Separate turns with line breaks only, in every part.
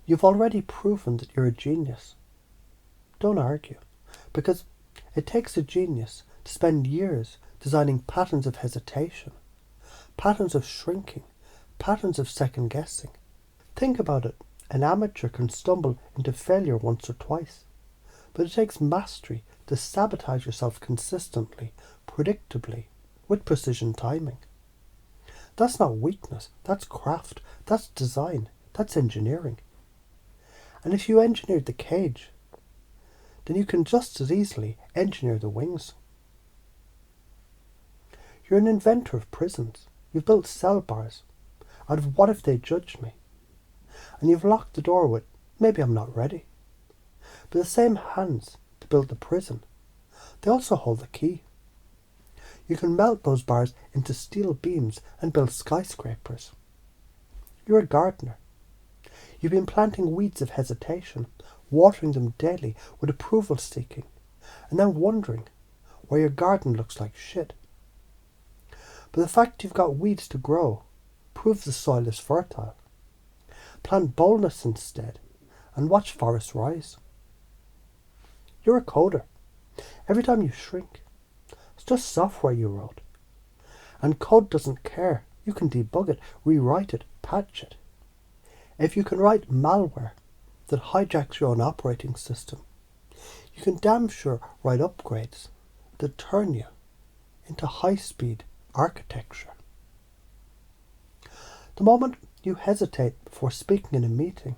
You've already proven that you're a genius. Don't argue, because it takes a genius to spend years designing patterns of hesitation, patterns of shrinking, patterns of second guessing. Think about it. An amateur can stumble into failure once or twice, but it takes mastery to sabotage yourself consistently, predictably, with precision timing. That's not weakness, that's craft, that's design, that's engineering. And if you engineered the cage, then you can just as easily engineer the wings. You're an inventor of prisons. You've built cell bars out of what if they judge me? And you've locked the door with, maybe I'm not ready. But the same hands that built the prison, they also hold the key. You can melt those bars into steel beams and build skyscrapers. You're a gardener. You've been planting weeds of hesitation, watering them daily with approval seeking, and then wondering why your garden looks like shit. But the fact you've got weeds to grow proves the soil is fertile. Plant boldness instead, and watch forests rise. You're a coder. Every time you shrink, it's just software you wrote. And code doesn't care. You can debug it, rewrite it, patch it. If you can write malware that hijacks your own operating system, you can damn sure write upgrades that turn you into high-speed architecture. The moment you hesitate before speaking in a meeting,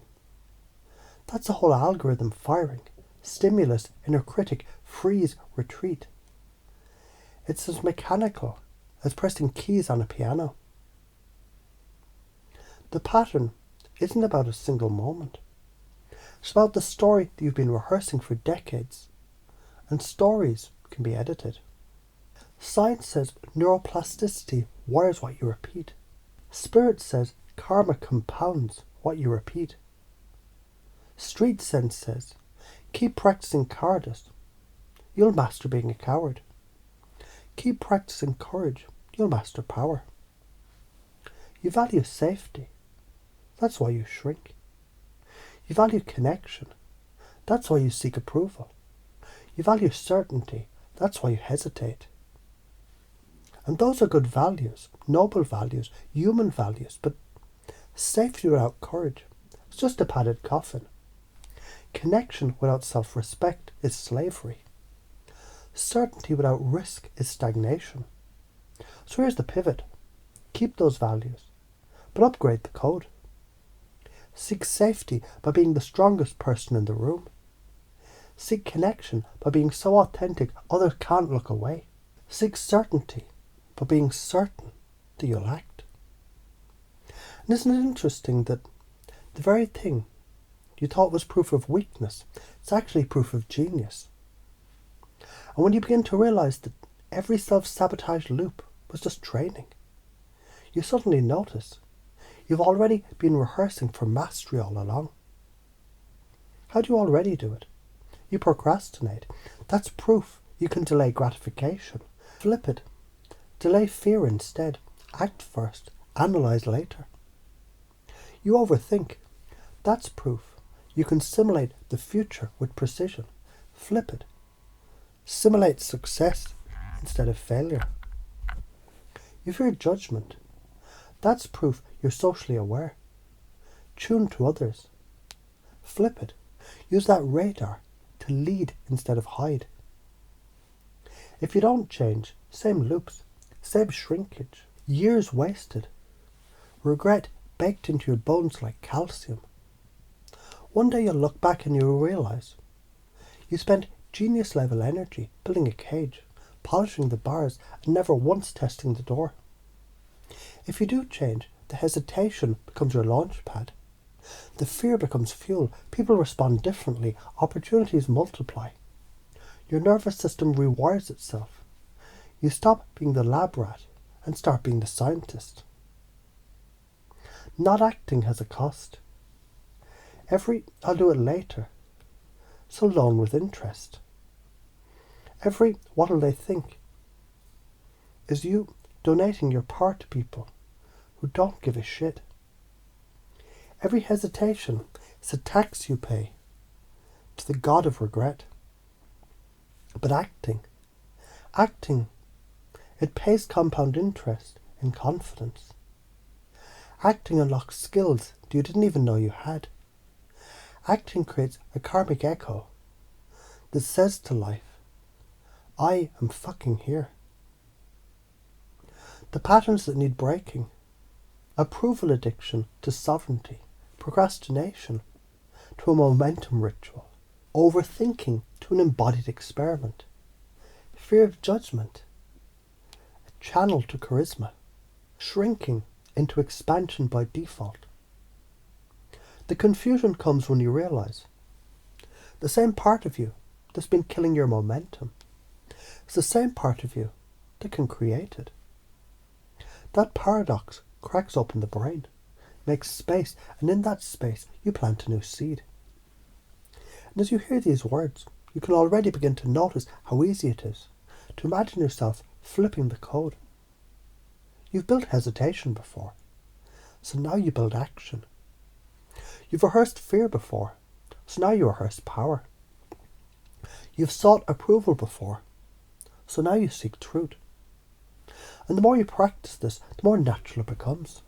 that's a whole algorithm firing. Stimulus, inner critic, freeze, retreat. It's as mechanical as pressing keys on a piano. The pattern isn't about a single moment. It's about the story that you've been rehearsing for decades. And stories can be edited. Science says neuroplasticity wires what you repeat. Spirit says karma compounds what you repeat. Street sense says, keep practicing cowardice. You'll master being a coward. Keep practicing courage. You'll master power. You value safety. That's why you shrink. You value connection. That's why you seek approval. You value certainty. That's why you hesitate. And those are good values, noble values, human values, but safety without courage is just a padded coffin. Connection without self-respect is slavery. Certainty without risk is stagnation. So here's the pivot. Keep those values, but upgrade the code. Seek safety by being the strongest person in the room. Seek connection by being so authentic others can't look away. Seek certainty by being certain that you'll act. And isn't it interesting that the very thing you thought was proof of weakness, it's actually proof of genius. And when you begin to realise that every self-sabotage loop was just training, you suddenly notice you've already been rehearsing for mastery all along. How do you already do it? You procrastinate. That's proof you can delay gratification. Flip it. Delay fear instead. Act first. Analyse later. You overthink. That's proof you can simulate the future with precision. Flip it. Simulate success instead of failure. You fear judgment. That's proof you're socially aware. Tune to others. Flip it. Use that radar to lead instead of hide. If you don't change, same loops, same shrinkage, years wasted, regret baked into your bones like calcium. One day you'll look back and you'll realise you spent genius-level energy building a cage, polishing the bars, and never once testing the door. If you do change, the hesitation becomes your launch pad. The fear becomes fuel. People respond differently. Opportunities multiply. Your nervous system rewires itself. You stop being the lab rat and start being the scientist. Not acting has a cost. Every "I'll do it later" is a loan with interest. Every "what'll they think" is you donating your part to people who don't give a shit. Every hesitation is a tax you pay to the god of regret. But acting, it pays compound interest in confidence. Acting unlocks skills you didn't even know you had. Acting creates a karmic echo that says to life, I am fucking here. The patterns that need breaking: approval addiction to sovereignty, procrastination to a momentum ritual, overthinking to an embodied experiment, fear of judgment, a channel to charisma, shrinking into expansion by default. The confusion comes when you realise the same part of you that's been killing your momentum is the same part of you that can create it. That paradox cracks open the brain, makes space, and in that space you plant a new seed. And as you hear these words, you can already begin to notice how easy it is to imagine yourself flipping the code. You've built hesitation before, so now you build action. You've rehearsed fear before, so now you rehearse power. You've sought approval before, so now you seek truth. And the more you practice this, the more natural it becomes.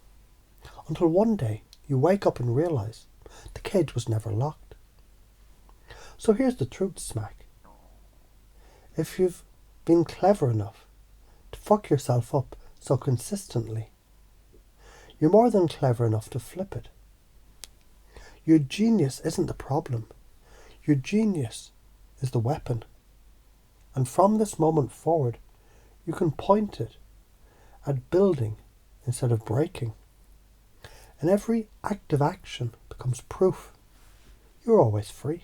Until one day you wake up and realise the cage was never locked. So here's the truth smack. If you've been clever enough to fuck yourself up so consistently, you're more than clever enough to flip it. Your genius isn't the problem. Your genius is the weapon. And from this moment forward, you can point it at building instead of breaking. And every act of action becomes proof you're always free.